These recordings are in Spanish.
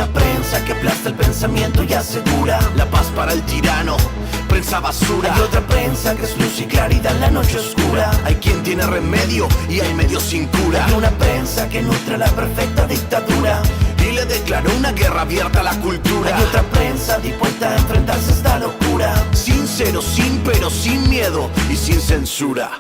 una prensa que aplasta el pensamiento y asegura la paz para el tirano, prensa basura. Hay otra prensa que es luz y claridad en la noche oscura. Hay quien tiene remedio y hay medio sin cura. Hay una prensa que nutre la perfecta dictadura y le declaró una guerra abierta a la cultura. Hay otra prensa dispuesta a enfrentarse a esta locura, sincero, sin pero, sin miedo y sin censura.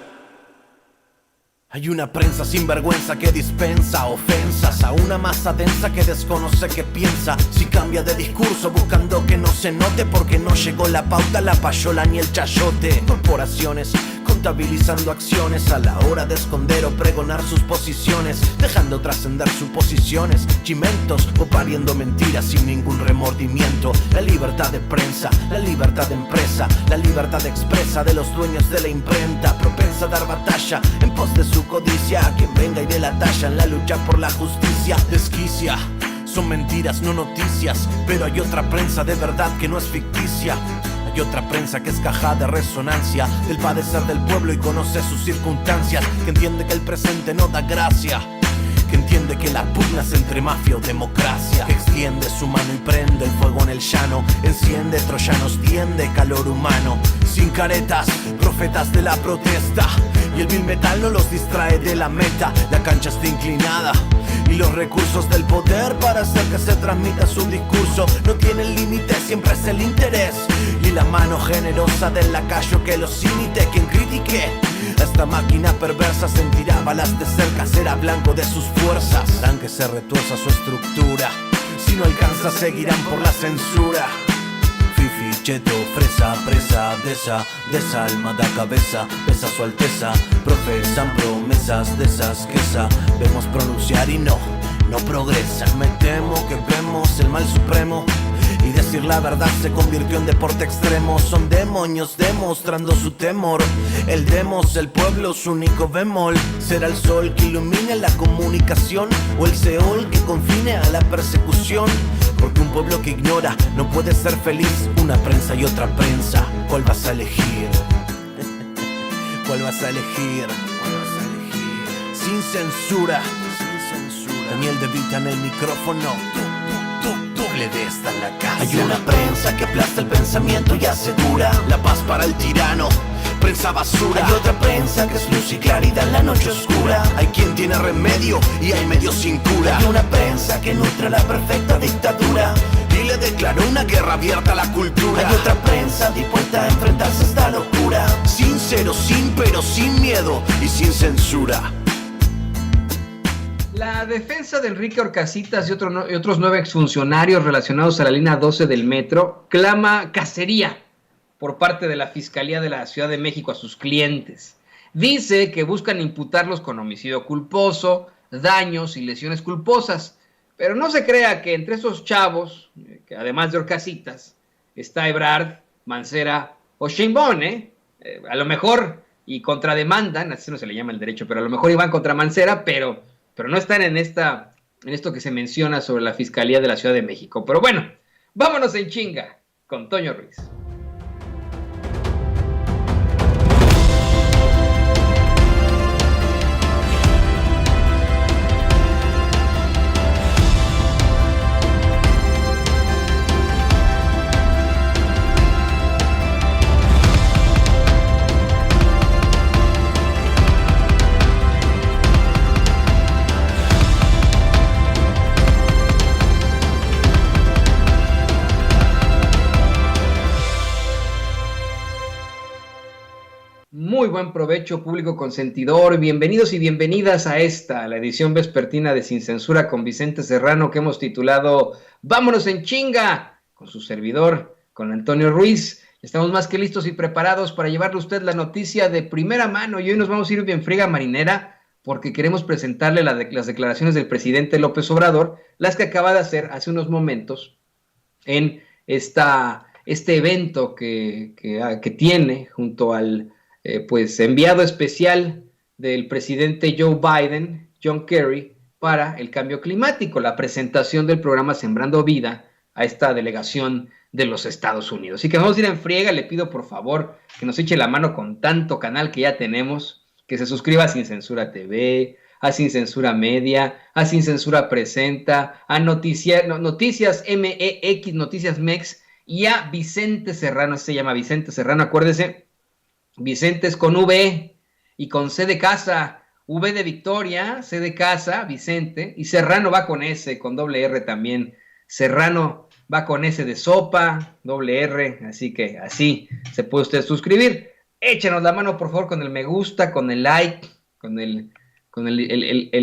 Hay una prensa sin vergüenza que dispensa ofensas a una masa densa que desconoce qué piensa. Si cambia de discurso buscando que no se note, porque no llegó la pauta, la payola ni el chayote. Corporaciones contabilizando acciones a la hora de esconder o pregonar sus posiciones, dejando trascender suposiciones, chimentos o pariendo mentiras sin ningún remordimiento. La libertad de prensa, la libertad de empresa, la libertad expresa de los dueños de la imprenta, propensa a dar batalla en pos de su codicia. A quien venga y dé la talla en la lucha por la justicia desquicia. Son mentiras, no noticias, pero hay otra prensa de verdad que no es ficticia. Hay otra prensa que es caja de resonancia del padecer del pueblo y conoce sus circunstancias, que entiende que el presente no da gracia, que entiende que la pugna es entre mafia o democracia, que extiende su mano y prende el fuego en el llano, enciende troyanos, tiende calor humano, sin caretas, profetas de la protesta, y el vil metal no los distrae de la meta. La cancha está inclinada y los recursos del poder para hacer que se transmita su discurso no tienen límite, siempre es el interés y la mano generosa del lacayo que los imite. Quien critique a esta máquina perversa sentirá balas de cerca, será blanco de sus fuerzas, harán que se retuerza su estructura. Si no alcanza seguirán por la censura. Fifi, cheto, fresa, presa, desalmada cabeza, pesa su alteza, profesan promesas de esas que sabemos pronunciar y no progresan. Me temo que vemos el mal supremo y decir la verdad se convirtió en deporte extremo. Son demonios demostrando su temor. El demos, el pueblo, su único bemol. ¿Será el sol que ilumine la comunicación o el Seol que confine a la persecución? Porque un pueblo que ignora no puede ser feliz. Una prensa y otra prensa, ¿cuál vas a elegir? ¿Cuál vas a elegir? ¿Cuál vas a elegir? Sin censura, sin censura. Daniel De Vita en el micrófono. Doble de esta en la casa. Hay una prensa que aplasta el pensamiento y asegura la paz para el tirano, prensa basura. Hay otra prensa que es luz y claridad en la noche oscura. Hay quien tiene remedio y hay medio sin cura. Hay una prensa que nutre la perfecta dictadura y le declaró una guerra abierta a la cultura. Hay otra prensa dispuesta a enfrentarse a esta locura, sincero, sin pero, sin miedo y sin censura. La defensa de Enrique Orcasitas y otros 9 exfuncionarios relacionados a la línea 12 del metro clama cacería por parte de la Fiscalía de la Ciudad de México a sus clientes. Dice que buscan imputarlos con homicidio culposo, daños y lesiones culposas. Pero no se crea que entre esos chavos, que además de Orcasitas, está Ebrard, Mancera o Sheinbaum, a lo mejor, y contrademandan, así no se le llama el derecho, pero a lo mejor iban contra Mancera, pero no están en esto que se menciona sobre la Fiscalía de la Ciudad de México. Pero bueno, vámonos en chinga con Toño Ruiz. Muy buen provecho, público consentidor. Bienvenidos y bienvenidas a la edición vespertina de Sin Censura con Vicente Serrano, que hemos titulado Vámonos en chinga, con su servidor, con Antonio Ruiz. Estamos más que listos y preparados para llevarle a usted la noticia de primera mano, y hoy nos vamos a ir bien friega marinera porque queremos presentarle las declaraciones del presidente López Obrador, las que acaba de hacer hace unos momentos en este evento que tiene junto al enviado especial del presidente Joe Biden, John Kerry, para el cambio climático, la presentación del programa Sembrando Vida a esta delegación de los Estados Unidos. Así que vamos a ir en friega. Le pido por favor que nos eche la mano con tanto canal que ya tenemos, que se suscriba a Sin Censura TV, a Sin Censura Media, a Sin Censura Presenta, a Noticias MEX, Noticias MEX, y a Vicente Serrano. Se llama Vicente Serrano, acuérdese, Vicente es con V y con C de casa, V de Victoria, C de casa, Vicente, y Serrano va con S, con doble R también. Serrano va con S de sopa, doble R, así que así se puede usted suscribir. Échenos la mano, por favor, con el me gusta, con el like, con el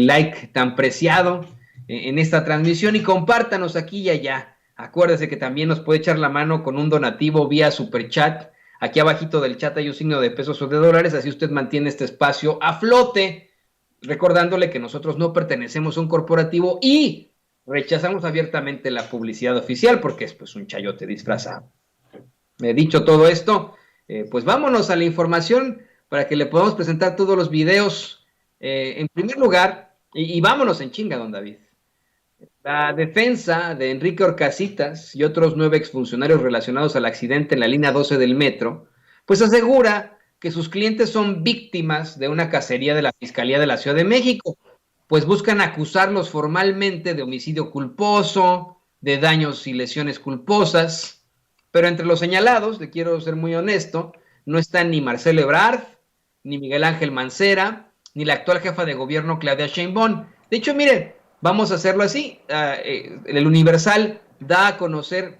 like tan preciado en esta transmisión, y compártanos aquí y allá. Acuérdese que también nos puede echar la mano con un donativo vía Superchat. Aquí abajito del chat hay un signo de pesos o de dólares, así usted mantiene este espacio a flote, recordándole que nosotros no pertenecemos a un corporativo y rechazamos abiertamente la publicidad oficial porque es pues un chayote disfrazado. Dicho todo esto, pues vámonos a la información para que le podamos presentar todos los videos. En primer lugar, y vámonos en chinga, don David. La defensa de Enrique Orcasitas y otros 9 exfuncionarios relacionados al accidente en la línea 12 del metro, pues asegura que sus clientes son víctimas de una cacería de la Fiscalía de la Ciudad de México, pues buscan acusarlos formalmente de homicidio culposo, de daños y lesiones culposas, pero entre los señalados, le quiero ser muy honesto, no están ni Marcelo Ebrard, ni Miguel Ángel Mancera, ni la actual jefa de gobierno Claudia Sheinbaum. De hecho, miren, vamos a hacerlo así. El Universal da a conocer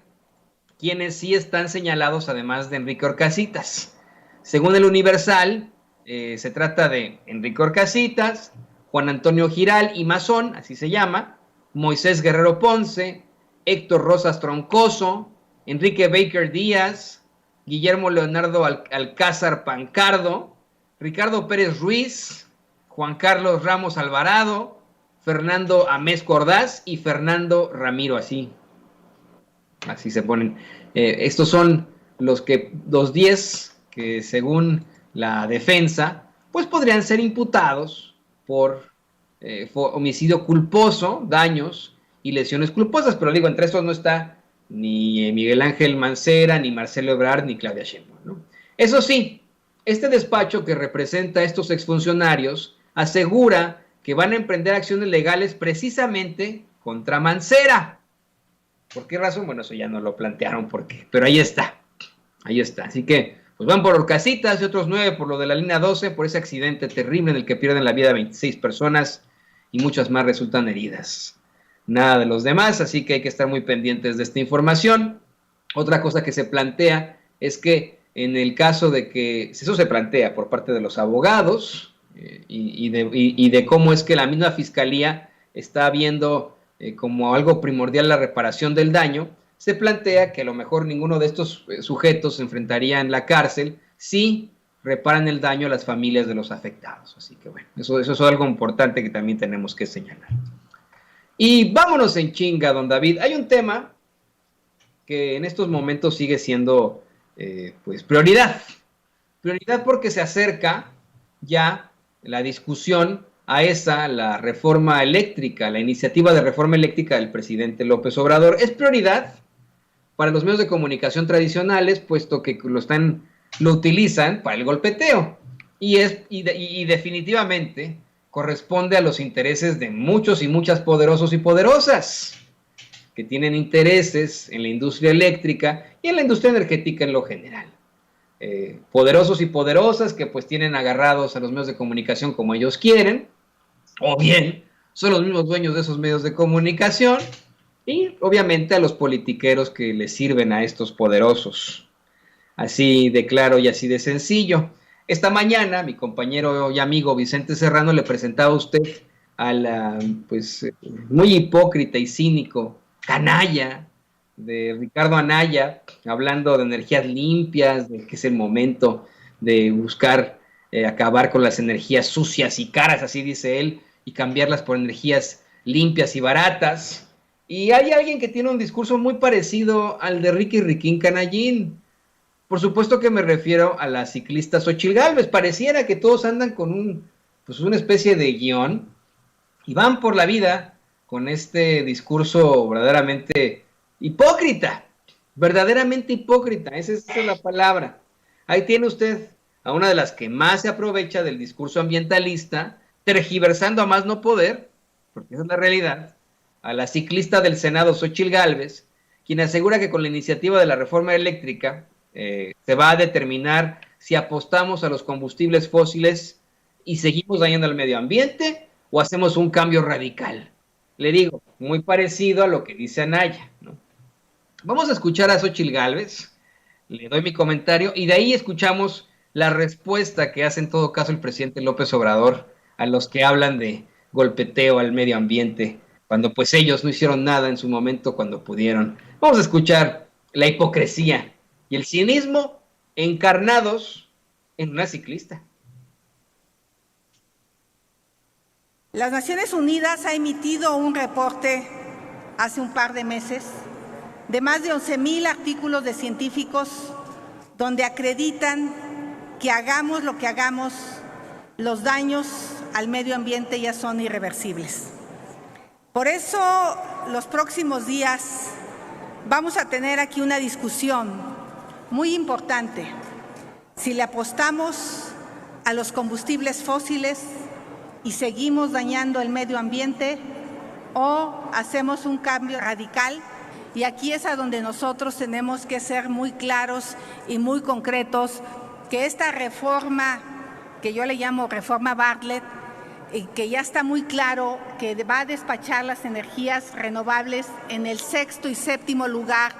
quienes sí están señalados, además de Enrique Orcasitas. Según el Universal, se trata de Enrique Orcasitas, Juan Antonio Giral y Mazón, así se llama, Moisés Guerrero Ponce, Héctor Rosas Troncoso, Enrique Baker Díaz, Guillermo Leonardo Alcázar Pancardo, Ricardo Pérez Ruiz, Juan Carlos Ramos Alvarado, Fernando Amezco Ordaz y Fernando Ramiro, así se ponen. Estos son los 10 que según la defensa, pues podrían ser imputados por homicidio culposo, daños y lesiones culposas, pero digo, entre estos no está ni Miguel Ángel Mancera, ni Marcelo Ebrard, ni Claudia Sheinbaum, ¿no? Eso sí, este despacho que representa a estos exfuncionarios asegura que van a emprender acciones legales precisamente contra Mancera. ¿Por qué razón? Bueno, eso ya no lo plantearon por qué, pero ahí está. Así que, pues van por Orcasitas y otros 9 por lo de la línea 12, por ese accidente terrible en el que pierden la vida 26 personas y muchas más resultan heridas. Nada de los demás, así que hay que estar muy pendientes de esta información. Otra cosa que se plantea es que en el caso de que, eso se plantea por parte de los abogados, y de cómo es que la misma fiscalía está viendo como algo primordial la reparación del daño, se plantea que a lo mejor ninguno de estos sujetos se enfrentaría en la cárcel si reparan el daño a las familias de los afectados. Así que bueno, eso es algo importante que también tenemos que señalar. Y vámonos en chinga, don David. Hay un tema que en estos momentos sigue siendo pues prioridad porque se acerca ya la discusión a la reforma eléctrica, la iniciativa de reforma eléctrica del presidente López Obrador. Es prioridad para los medios de comunicación tradicionales, puesto que lo utilizan para el golpeteo. Y definitivamente corresponde a los intereses de muchos y muchas poderosos y poderosas, que tienen intereses en la industria eléctrica y en la industria energética en lo general. Poderosos y poderosas que pues tienen agarrados a los medios de comunicación como ellos quieren, o bien son los mismos dueños de esos medios de comunicación, y obviamente a los politiqueros que les sirven a estos poderosos. Así de claro y así de sencillo. Esta mañana mi compañero y amigo Vicente Serrano le presentaba a usted pues muy hipócrita y cínico canalla de Ricardo Anaya, hablando de energías limpias, de que es el momento de buscar acabar con las energías sucias y caras, así dice él, y cambiarlas por energías limpias y baratas. Y hay alguien que tiene un discurso muy parecido al de Ricky Riquín Canallín. Por supuesto que me refiero a la ciclista Xochitl Gálvez. Pareciera que todos andan con una especie de guión y van por la vida con este discurso verdaderamente hipócrita, esa es la palabra. Ahí tiene usted a una de las que más se aprovecha del discurso ambientalista, tergiversando a más no poder, porque esa es la realidad, a la ciclista del Senado, Xóchitl Gálvez, quien asegura que con la iniciativa de la reforma eléctrica se va a determinar si apostamos a los combustibles fósiles y seguimos dañando al medio ambiente o hacemos un cambio radical. Le digo, muy parecido a lo que dice Anaya, ¿no? Vamos a escuchar a Xóchitl Gálvez, le doy mi comentario y de ahí escuchamos la respuesta que hace en todo caso el presidente López Obrador a los que hablan de golpeteo al medio ambiente, cuando pues ellos no hicieron nada en su momento cuando pudieron. Vamos a escuchar la hipocresía y el cinismo encarnados en una ciclista. Las Naciones Unidas ha emitido un reporte hace un par de meses de más de 11,000 artículos de científicos donde acreditan que hagamos lo que hagamos, los daños al medio ambiente ya son irreversibles. Por eso, los próximos días vamos a tener aquí una discusión muy importante. Si le apostamos a los combustibles fósiles y seguimos dañando el medio ambiente o hacemos un cambio radical. Y aquí es a donde nosotros tenemos que ser muy claros y muy concretos, que esta reforma, que yo le llamo reforma Bartlett, que ya está muy claro que va a despachar las energías renovables en el 6º y 7º lugar,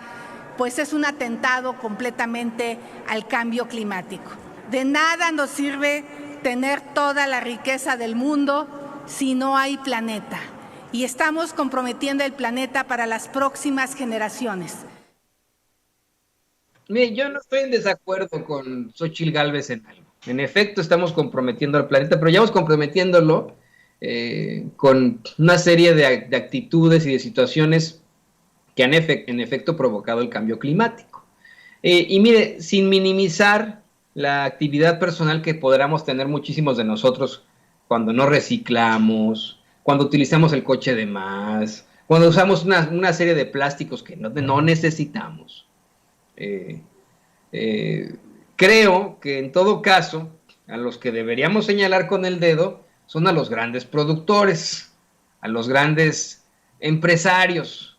pues es un atentado completamente al cambio climático. De nada nos sirve tener toda la riqueza del mundo si no hay planeta. Y estamos comprometiendo el planeta para las próximas generaciones. Mire, yo no estoy en desacuerdo con Xóchitl Gálvez en algo. En efecto, estamos comprometiendo al planeta, pero ya vamos comprometiéndolo con una serie de actitudes y de situaciones que han en efecto provocado el cambio climático. Y mire, sin minimizar la actividad personal que podamos tener muchísimos de nosotros cuando no reciclamos, cuando utilizamos el coche de más, cuando usamos una serie de plásticos que no necesitamos. Creo que en todo caso, a los que deberíamos señalar con el dedo son a los grandes productores, a los grandes empresarios,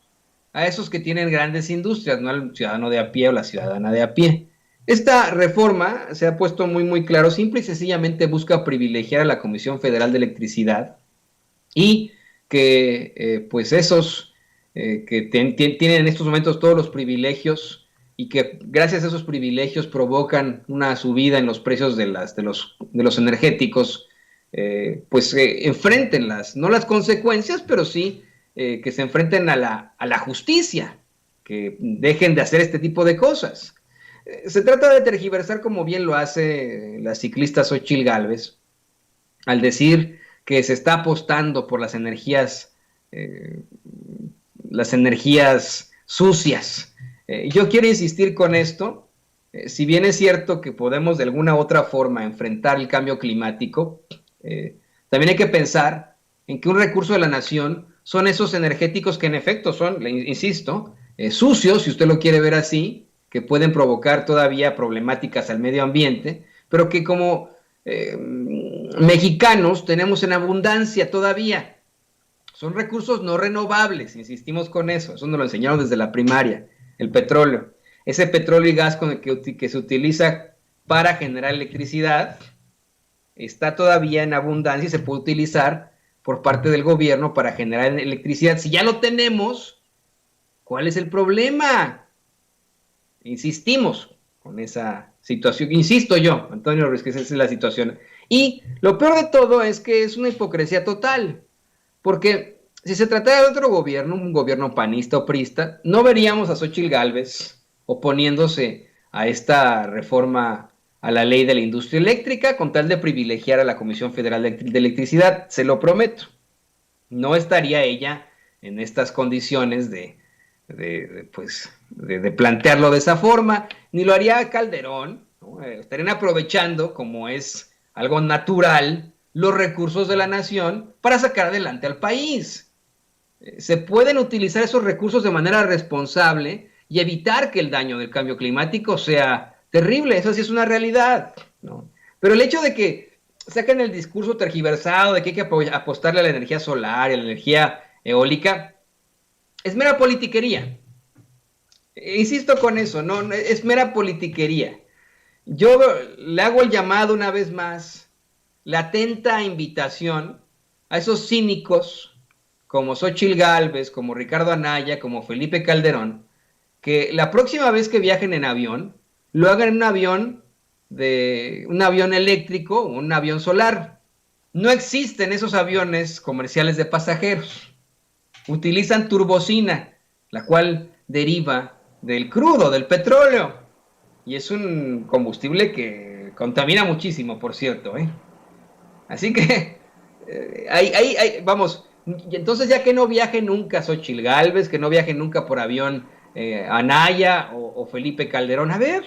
a esos que tienen grandes industrias, no al ciudadano de a pie o la ciudadana de a pie. Esta reforma se ha puesto muy claro, simple y sencillamente busca privilegiar a la Comisión Federal de Electricidad y que pues esos que tienen en estos momentos todos los privilegios y que gracias a esos privilegios provocan una subida en los precios de los energéticos, pues enfrenten no las consecuencias, pero sí que se enfrenten a la justicia, que dejen de hacer este tipo de cosas. Se trata de tergiversar, como bien lo hace la ciclista Xóchitl Gálvez, al decir que se está apostando por las energías sucias. Yo quiero insistir con esto. Si bien es cierto que podemos de alguna u otra forma enfrentar el cambio climático, también hay que pensar en que un recurso de la nación son esos energéticos que en efecto son, insisto, sucios, si usted lo quiere ver así, que pueden provocar todavía problemáticas al medio ambiente, pero que como mexicanos tenemos en abundancia todavía. Son recursos no renovables, insistimos con eso nos lo enseñaron desde la primaria, el petróleo. Ese petróleo y gas con el que se utiliza para generar electricidad está todavía en abundancia y se puede utilizar por parte del gobierno para generar electricidad. Si ya lo tenemos, ¿cuál es el problema? Insistimos con esa situación, insisto yo, Antonio Ruiz, que esa es la situación. Y lo peor de todo es que es una hipocresía total, porque si se tratara de otro gobierno, un gobierno panista o priista, no veríamos a Xóchitl Gálvez oponiéndose a esta reforma a la ley de la industria eléctrica con tal de privilegiar a la Comisión Federal de Electricidad, se lo prometo. No estaría ella en estas condiciones de plantearlo de esa forma, ni lo haría Calderón, ¿no? Estarían aprovechando, como es algo natural, los recursos de la nación para sacar adelante al país. Se pueden utilizar esos recursos de manera responsable y evitar que el daño del cambio climático sea terrible, eso sí es una realidad, ¿no? Pero el hecho de que sacan el discurso tergiversado de que hay que apostarle a la energía solar y a la energía eólica, es mera politiquería. Insisto con eso, no, es mera politiquería. Yo le hago el llamado una vez más, la atenta invitación a esos cínicos como Xóchitl Gálvez, como Ricardo Anaya, como Felipe Calderón, que la próxima vez que viajen en avión, lo hagan en un avión eléctrico, un avión solar. No existen esos aviones comerciales de pasajeros. Utilizan turbocina, la cual deriva del crudo, del petróleo. Y es un combustible que contamina muchísimo, por cierto, ¿eh? Así que, vamos, y entonces ya que no viaje nunca Xóchitl Gálvez, que no viaje nunca por avión Anaya o Felipe Calderón, a ver,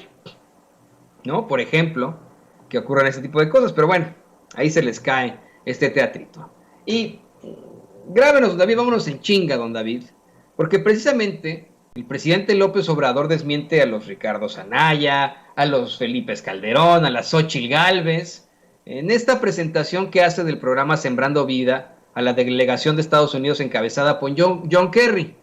¿no? Por ejemplo, que ocurran ese tipo de cosas, pero bueno, ahí se les cae este teatrito. Y grábenos, don David, vámonos en chinga, don David, porque precisamente el presidente López Obrador desmiente a los Ricardo Anaya, a los Felipe Calderón, a la Xóchitl Gálvez, en esta presentación que hace del programa Sembrando Vida a la delegación de Estados Unidos encabezada por John Kerry.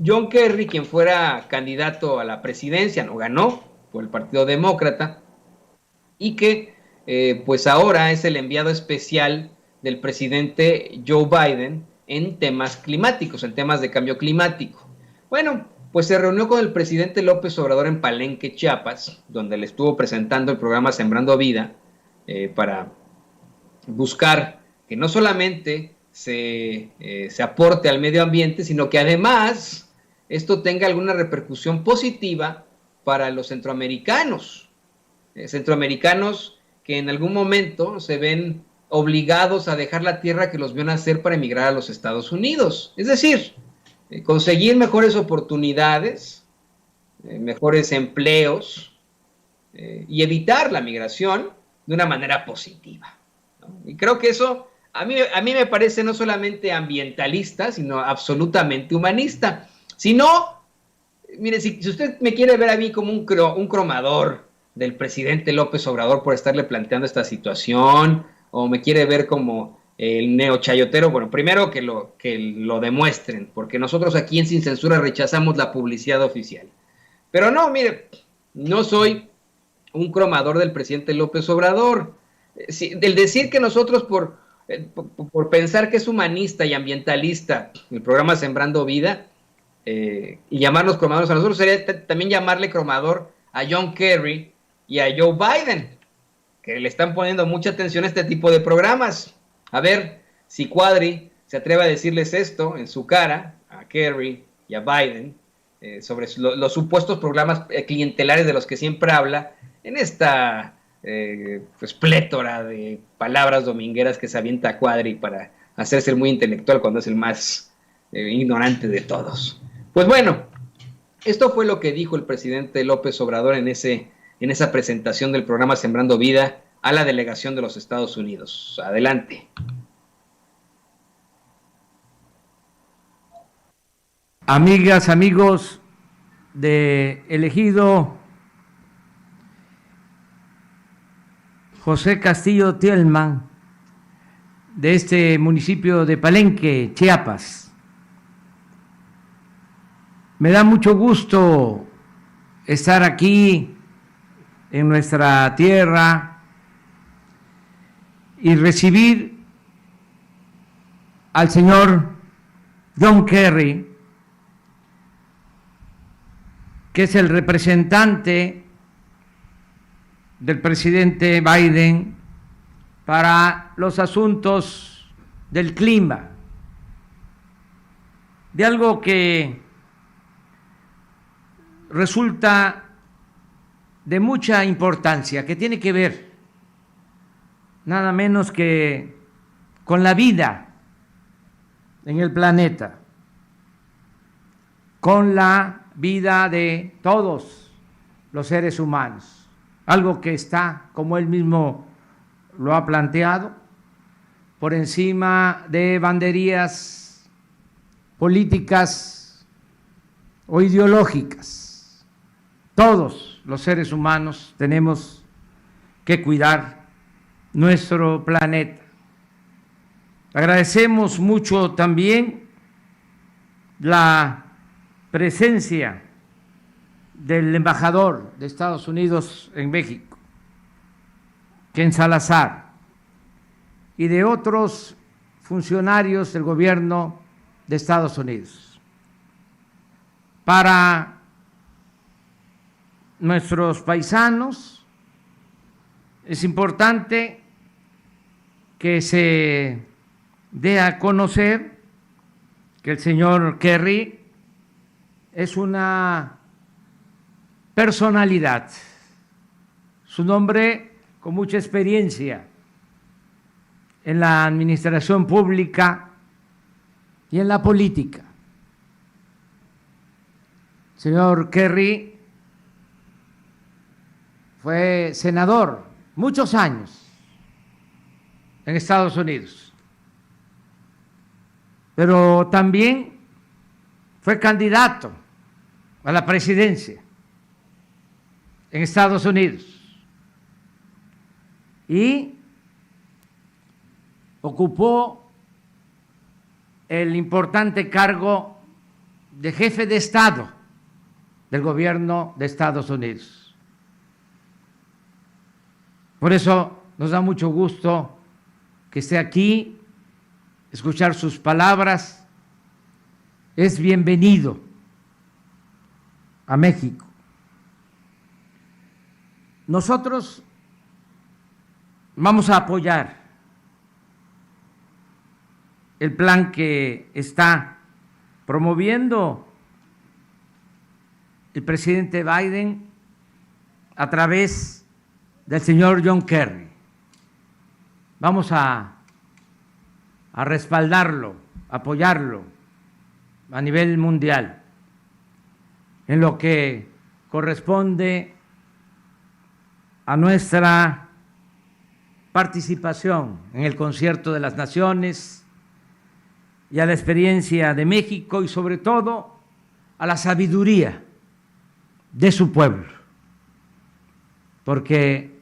John Kerry, quien fuera candidato a la presidencia, no ganó por el Partido Demócrata, y que pues ahora es el enviado especial del presidente Joe Biden en temas climáticos, en temas de cambio climático. Bueno, pues se reunió con el presidente López Obrador en Palenque, Chiapas, donde le estuvo presentando el programa Sembrando Vida, para buscar que no solamente se aporte al medio ambiente, sino que además esto tenga alguna repercusión positiva para los centroamericanos, que en algún momento se ven obligados a dejar la tierra que los vio nacer para emigrar a los Estados Unidos. Es decir, conseguir mejores oportunidades, mejores empleos y evitar la migración de una manera positiva, ¿no? Y creo que eso a mí me parece no solamente ambientalista, sino absolutamente humanista. Si no, mire, si usted me quiere ver a mí como un cromador del presidente López Obrador por estarle planteando esta situación, o me quiere ver como el neochayotero, bueno, primero que lo demuestren, porque nosotros aquí en Sin Censura rechazamos la publicidad oficial. Pero no, mire, no soy un cromador del presidente López Obrador. El decir que nosotros por pensar que es humanista y ambientalista el programa Sembrando Vida, y llamarnos cromadores a nosotros, sería también llamarle cromador a John Kerry y a Joe Biden, que le están poniendo mucha atención a este tipo de programas. A ver si Cuadri se atreve a decirles esto en su cara a Kerry y a Biden, sobre los supuestos programas clientelares de los que siempre habla en esta pues plétora de palabras domingueras que se avienta Cuadri para hacerse el muy intelectual cuando es el más ignorante de todos. Pues bueno, esto fue lo que dijo el presidente López Obrador en esa presentación del programa Sembrando Vida a la delegación de los Estados Unidos. Adelante. Amigas, amigos de El Ejido, José Castillo Tielman, de este municipio de Palenque, Chiapas. Me da mucho gusto estar aquí en nuestra tierra y recibir al señor John Kerry, que es el representante del presidente Biden para los asuntos del clima, de algo que resulta de mucha importancia, que tiene que ver nada menos que con la vida en el planeta, con la vida de todos los seres humanos, algo que está, como él mismo lo ha planteado, por encima de banderías políticas o ideológicas. Todos los seres humanos tenemos que cuidar nuestro planeta. Agradecemos mucho también la presencia del embajador de Estados Unidos en México, Ken Salazar, y de otros funcionarios del gobierno de Estados Unidos. Para nuestros paisanos es importante que se dé a conocer que el señor Kerry es una personalidad, es un hombre con mucha experiencia en la administración pública y en la política. El señor Kerry fue senador muchos años en Estados Unidos, pero también fue candidato a la presidencia en Estados Unidos y ocupó el importante cargo de jefe de Estado del gobierno de Estados Unidos. Por eso nos da mucho gusto que esté aquí, escuchar sus palabras. Es bienvenido a México. Nosotros vamos a apoyar el plan que está promoviendo el presidente Biden a través del señor John Kerry. Vamos a respaldarlo, apoyarlo a nivel mundial en lo que corresponde a nuestra participación en el Concierto de las Naciones y a la experiencia de México y sobre todo a la sabiduría de su pueblo, porque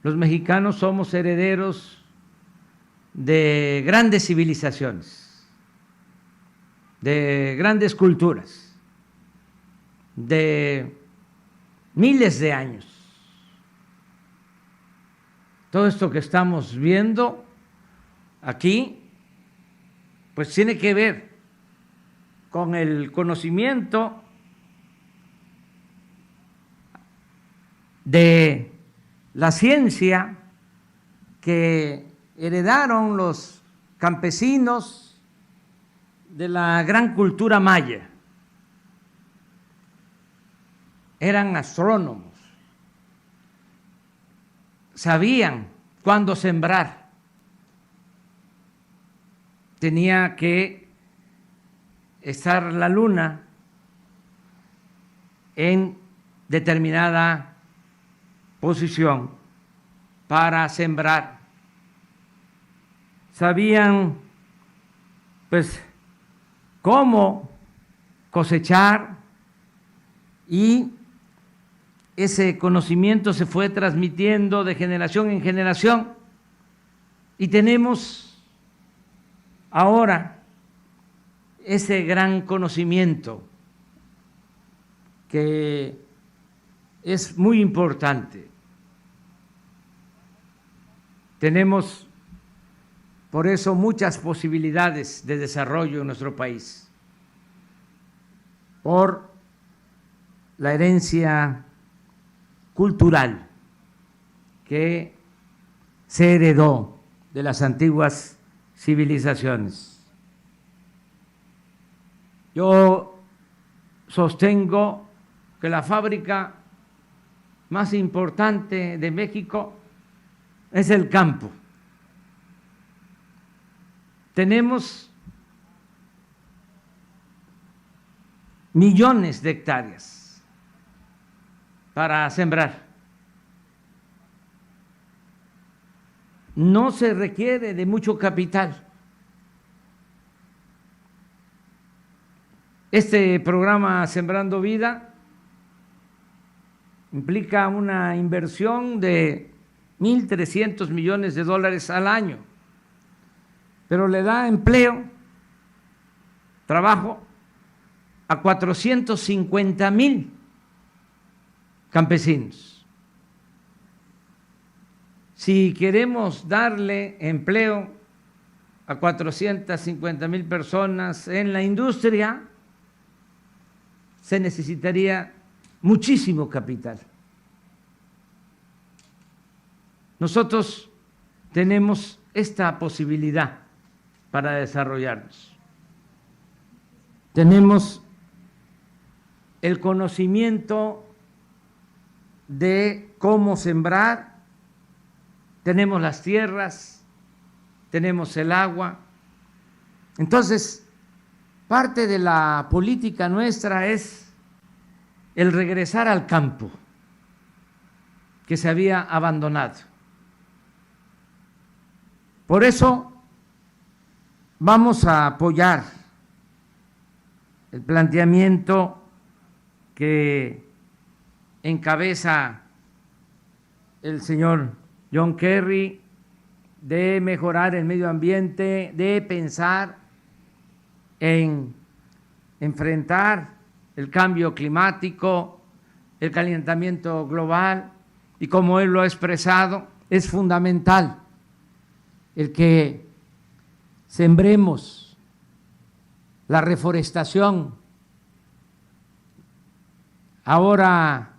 los mexicanos somos herederos de grandes civilizaciones, de grandes culturas, de miles de años. Todo esto que estamos viendo aquí, pues tiene que ver con el conocimiento de la ciencia que heredaron los campesinos de la gran cultura maya. Eran astrónomos, sabían cuándo sembrar, tenía que estar la luna en determinada posición para sembrar. Sabían pues cómo cosechar y ese conocimiento se fue transmitiendo de generación en generación y tenemos ahora ese gran conocimiento que es muy importante. Tenemos por eso muchas posibilidades de desarrollo en nuestro país, por la herencia cultural que se heredó de las antiguas civilizaciones. Yo sostengo que la fábrica más importante de México es el campo. Tenemos millones de hectáreas para sembrar. No se requiere de mucho capital. Este programa Sembrando Vida implica una inversión de 1.300 millones de dólares al año, pero le da empleo, trabajo a 450,000 campesinos. Si queremos darle empleo a 450,000 personas en la industria, se necesitaría muchísimo capital. Nosotros tenemos esta posibilidad para desarrollarnos. Tenemos el conocimiento de cómo sembrar, tenemos las tierras, tenemos el agua. Entonces, parte de la política nuestra es el regresar al campo que se había abandonado. Por eso vamos a apoyar el planteamiento que encabeza el señor John Kerry de mejorar el medio ambiente, de pensar en enfrentar el cambio climático, el calentamiento global, y como él lo ha expresado, es fundamental el que sembremos la reforestación. Ahora,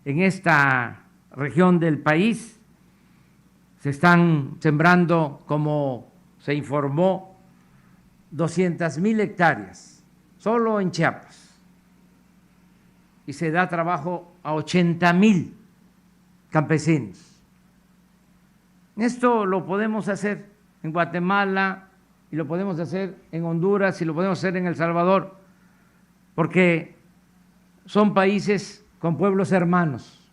en esta región del país, se están sembrando, como se informó, 200,000 hectáreas, solo en Chiapas, y se da trabajo a 80,000 campesinos. Esto lo podemos hacer en Guatemala, y lo podemos hacer en Honduras, y lo podemos hacer en El Salvador, porque son países con pueblos hermanos,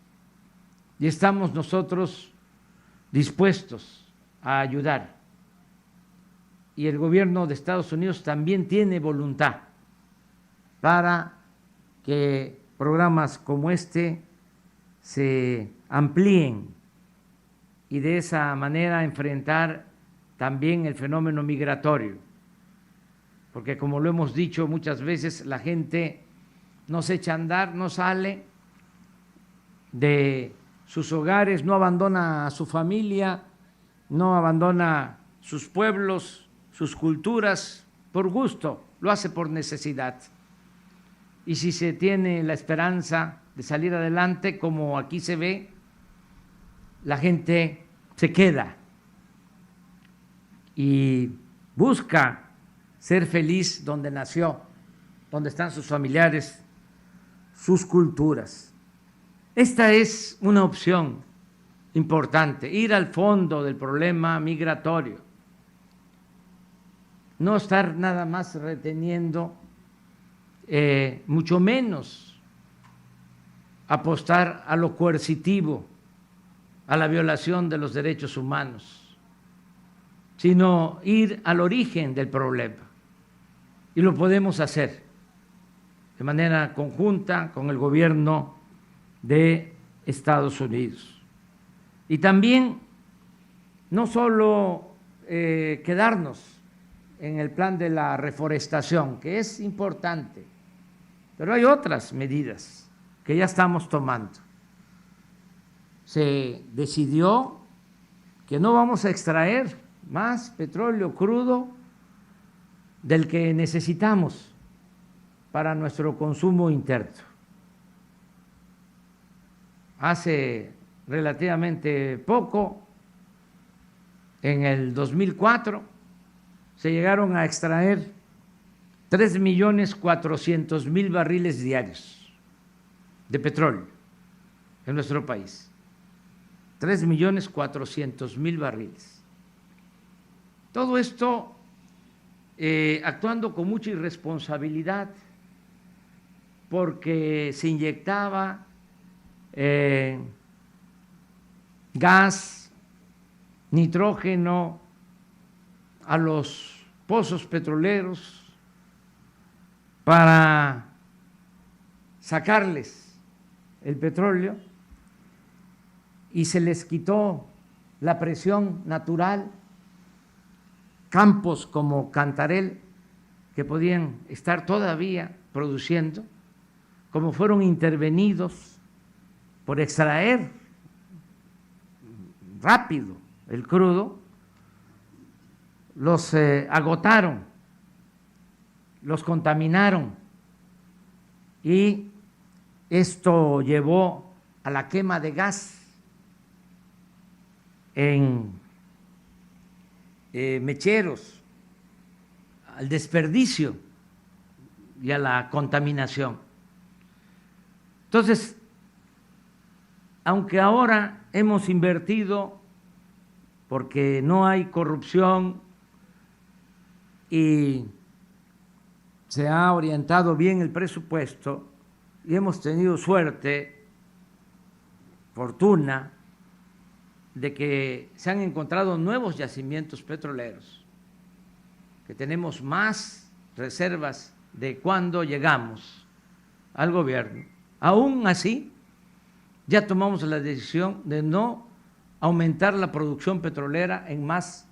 y estamos nosotros dispuestos a ayudar. Y el gobierno de Estados Unidos también tiene voluntad para que programas como este se amplíen y de esa manera enfrentar también el fenómeno migratorio, porque como lo hemos dicho muchas veces, la gente no se echa a andar, no sale de sus hogares, no abandona a su familia, no abandona sus pueblos, sus culturas por gusto, lo hace por necesidad. Y si se tiene la esperanza de salir adelante, como aquí se ve, la gente se queda y busca ser feliz donde nació, donde están sus familiares, sus culturas. Esta es una opción importante, ir al fondo del problema migratorio, no estar nada más reteniendo, mucho menos apostar a lo coercitivo, a la violación de los derechos humanos, sino ir al origen del problema. Y lo podemos hacer de manera conjunta con el gobierno de Estados Unidos. Y también no solo quedarnos en el plan de la reforestación, que es importante, pero hay otras medidas que ya estamos tomando. Se decidió que no vamos a extraer más petróleo crudo del que necesitamos para nuestro consumo interno. Hace relativamente poco, en el 2004, se llegaron a extraer 3.400.000 barriles diarios de petróleo en nuestro país. 3.400.000 barriles. Todo esto actuando con mucha irresponsabilidad, porque se inyectaba gas, nitrógeno a los pozos petroleros para sacarles el petróleo, y se les quitó la presión natural, campos como Cantarell, que podían estar todavía produciendo, como fueron intervenidos por extraer rápido el crudo, los agotaron, los contaminaron y esto llevó a la quema de gas en mecheros, al desperdicio y a la contaminación. Entonces, aunque ahora hemos invertido porque no hay corrupción y se ha orientado bien el presupuesto y hemos tenido suerte, fortuna, de que se han encontrado nuevos yacimientos petroleros, que tenemos más reservas de cuando llegamos al gobierno. Aún así, ya tomamos la decisión de no aumentar la producción petrolera en más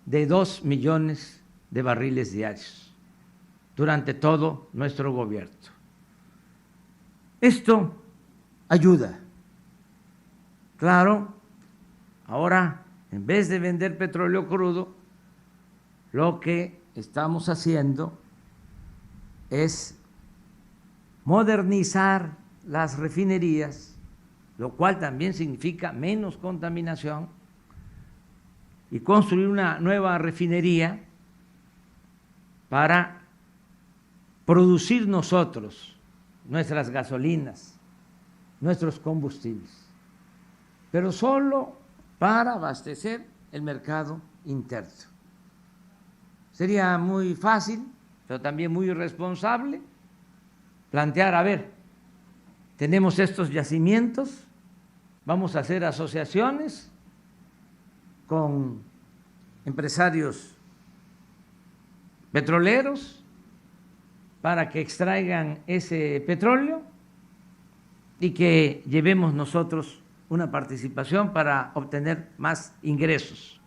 de 2 millones de barriles diarios durante todo nuestro gobierno. Esto ayuda. Claro, ahora, en vez de vender petróleo crudo, lo que estamos haciendo es modernizar las refinerías, lo cual también significa menos contaminación, y construir una nueva refinería para producir nosotros nuestras gasolinas, nuestros combustibles, pero solo para abastecer el mercado interno. Sería muy fácil, pero también muy irresponsable, plantear, a ver, tenemos estos yacimientos, vamos a hacer asociaciones con empresarios petroleros para que extraigan ese petróleo y que llevemos nosotros una participación para obtener más ingresos.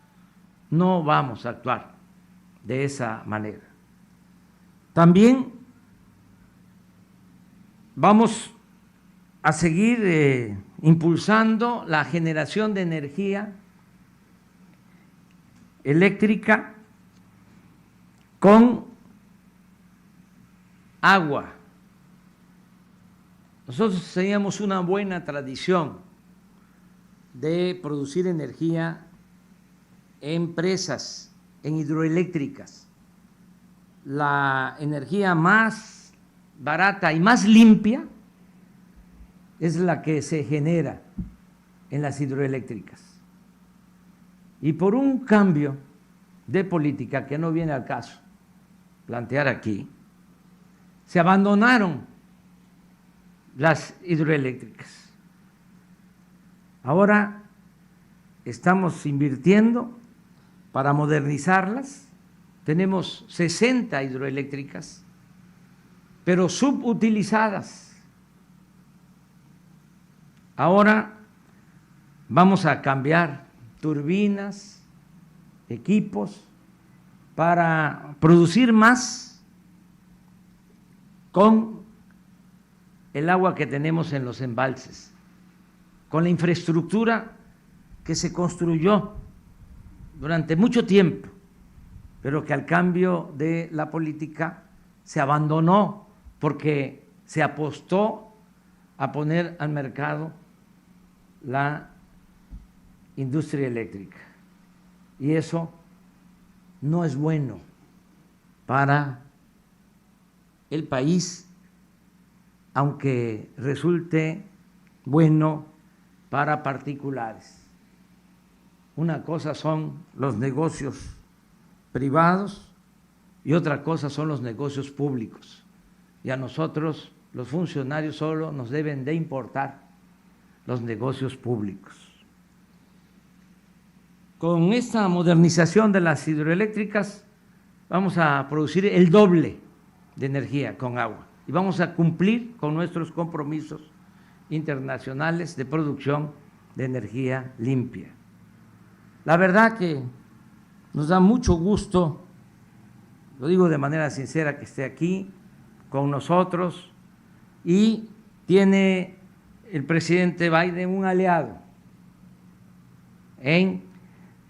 No vamos a actuar de esa manera. También vamos a seguir impulsando la generación de energía eléctrica con agua. Nosotros teníamos una buena tradición de producir energía en presas, en hidroeléctricas. La energía más barata y más limpia es la que se genera en las hidroeléctricas. Y por un cambio de política que no viene al caso plantear aquí, se abandonaron las hidroeléctricas. Ahora estamos invirtiendo para modernizarlas. Tenemos 60 hidroeléctricas, pero subutilizadas. Ahora vamos a cambiar turbinas, equipos, para producir más con el agua que tenemos en los embalses, con la infraestructura que se construyó durante mucho tiempo, pero que al cambio de la política se abandonó porque se apostó a poner al mercado la industria eléctrica. Y eso no es bueno para el país, aunque resulte bueno para particulares. Una cosa son los negocios privados y otra cosa son los negocios públicos. Y a nosotros, los funcionarios, solo nos deben de importar los negocios públicos. Con esta modernización de las hidroeléctricas vamos a producir el doble de energía con agua y vamos a cumplir con nuestros compromisos internacionales de producción de energía limpia. La verdad que nos da mucho gusto, lo digo de manera sincera, que esté aquí con nosotros, y tiene el presidente Biden un aliado en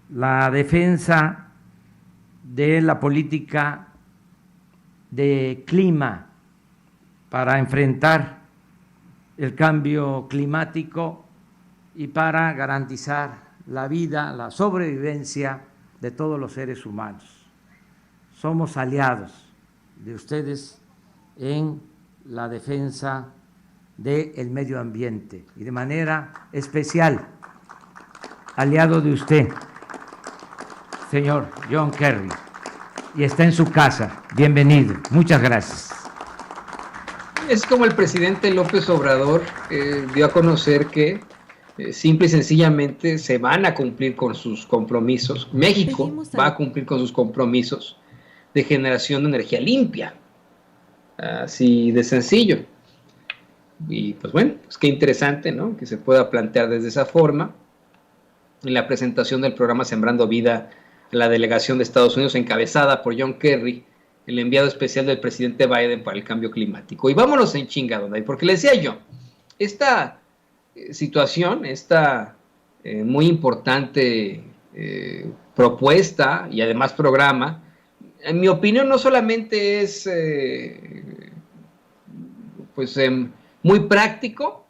la defensa de la política de clima para enfrentar el cambio climático y para garantizar la vida, la sobrevivencia de todos los seres humanos. Somos aliados de ustedes en la defensa del medio ambiente y de manera especial aliado de usted, señor John Kerry, y está en su casa. Bienvenido. Muchas gracias. Es como el presidente López Obrador dio a conocer que simple y sencillamente se van a cumplir con sus compromisos. México va a cumplir con sus compromisos de generación de energía limpia. Así de sencillo. Y pues bueno, pues qué interesante, ¿no? Que se pueda plantear desde esa forma. En la presentación del programa Sembrando Vida, la delegación de Estados Unidos encabezada por John Kerry, el enviado especial del presidente Biden para el cambio climático. Y vámonos en chinga, Donay, porque le decía yo, esta situación, esta muy importante propuesta y además programa, en mi opinión no solamente es muy práctico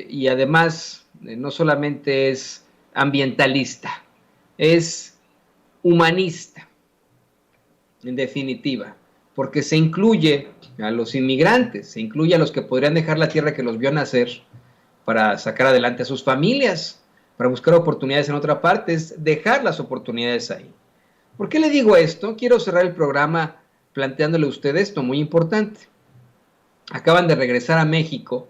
y además no solamente es ambientalista, es humanista, en definitiva, porque se incluye a los inmigrantes, se incluye a los que podrían dejar la tierra que los vio nacer para sacar adelante a sus familias, para buscar oportunidades en otra parte, es dejar las oportunidades ahí. ¿Por qué le digo esto? Quiero cerrar el programa planteándole a usted esto, muy importante. Acaban de regresar a México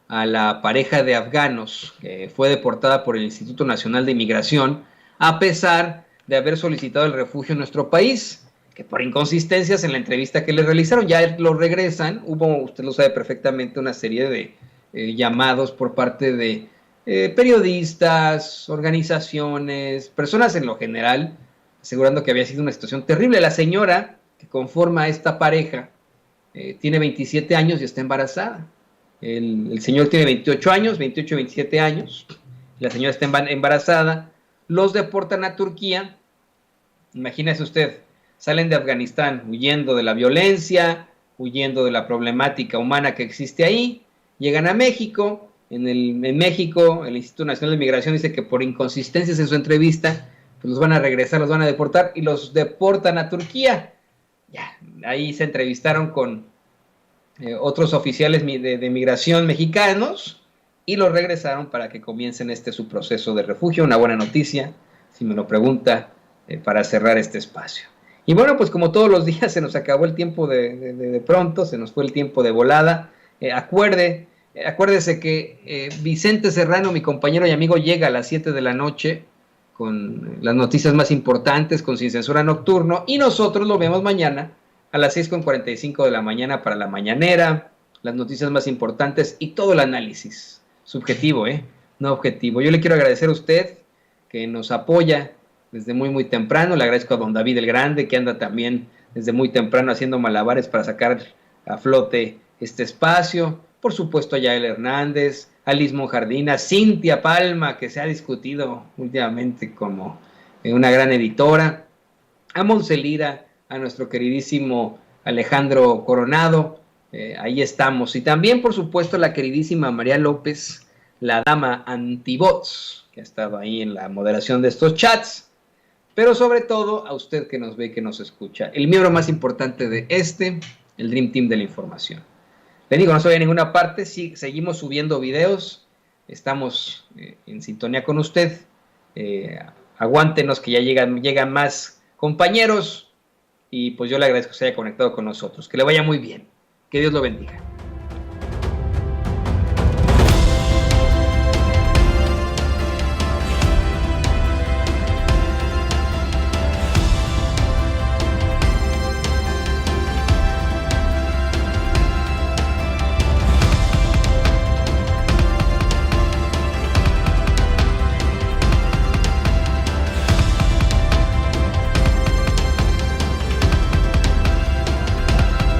a la pareja de afganos que fue deportada por el Instituto Nacional de Inmigración a pesar de haber solicitado el refugio en nuestro país, que por inconsistencias en la entrevista que le realizaron ya lo regresan. Hubo, usted lo sabe perfectamente, una serie de llamados por parte de periodistas, organizaciones, personas en lo general, asegurando que había sido una situación terrible. La señora que conforma esta pareja tiene 27 años y está embarazada. El señor tiene 28 años, 28, 27 años. La señora está embarazada. Los deportan a Turquía. Imagínese usted, salen de Afganistán huyendo de la violencia, huyendo de la problemática humana que existe ahí. Llegan a México. En México, el Instituto Nacional de Migración dice que por inconsistencias en su entrevista, pues los van a regresar, los van a deportar y los deportan a Turquía. Ya, ahí se entrevistaron con otros oficiales de migración mexicanos y los regresaron para que comiencen su proceso de refugio. Una buena noticia, si me lo pregunta, para cerrar este espacio. Y bueno, pues como todos los días se nos acabó el tiempo de pronto, se nos fue el tiempo de volada. Acuérdese que Vicente Serrano, mi compañero y amigo, llega a las 7 de la noche con las noticias más importantes, con Sin Censura Nocturno, y nosotros lo vemos mañana a las 6:45 de la mañana para la mañanera, las noticias más importantes y todo el análisis. Subjetivo, no objetivo. Yo le quiero agradecer a usted que nos apoya desde muy, muy temprano. Le agradezco a don David el Grande, que anda también desde muy temprano haciendo malabares para sacar a flote este espacio. Por supuesto a Yael Hernández, a Liz Monjardín, a Cintia Palma, que se ha discutido últimamente como una gran editora, a Monselira, a nuestro queridísimo Alejandro Coronado, ahí estamos. Y también, por supuesto, la queridísima María López, la dama antibots, que ha estado ahí en la moderación de estos chats. Pero sobre todo, a usted que nos ve y que nos escucha, el miembro más importante de el Dream Team de la información. Le digo, no se vaya a ninguna parte, sí, seguimos subiendo videos, estamos en sintonía con usted. Aguántenos que ya llegan más compañeros y pues yo le agradezco que se haya conectado con nosotros. Que le vaya muy bien. Que Dios lo bendiga.